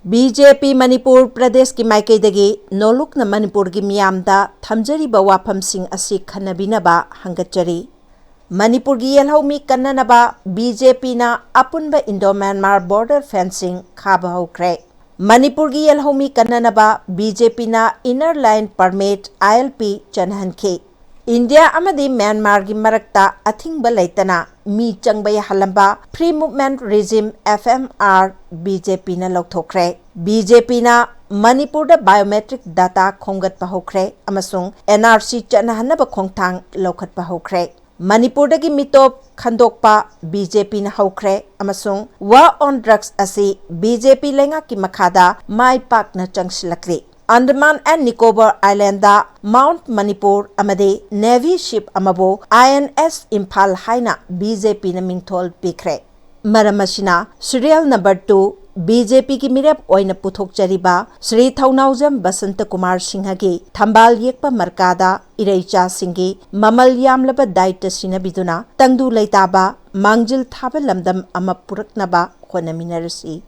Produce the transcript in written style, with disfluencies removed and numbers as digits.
BJP Manipur Pradesh ki maikaidagi nolukna Manipur ki miyamda thamjariba wafamsing asi khanabinaba hangatjari. Manipur ki yelhaumi kannanaba BJP na apunba Indo-Myanmar border fencing khaba haukre. Manipur ki yelhaumi kannanaba BJP na inner line permit ILP chanhanke. India amadi Myanmar ki marakta athingba laitana mi changbay halamba free movement regime FMR BJP na lokthokre. BJP na Manipur da biometric data khongat pa hokre amasung NRC chanhanaba khongthang lokhat pa hokre. Manipur da ki mitop khandokpa BJP na hokre amasung war on drugs asi BJP lenga ki makhada mai pak na changsilakri. Andaman and Nicobar Island da Mount Manipur amade Navy ship amabo INS Imphal haina BJP na mingthol pikre. Maramasina serial number 2 BJP ki mirep oina puthok chariba Sri Thaunaujam Basanta Kumar Singha ki thambal yekpa markada iraicha singi mamal yamlaba daita sinabiduna tangdu laitaba mangjil thaba lamdam ama puraknaba honaminarasi.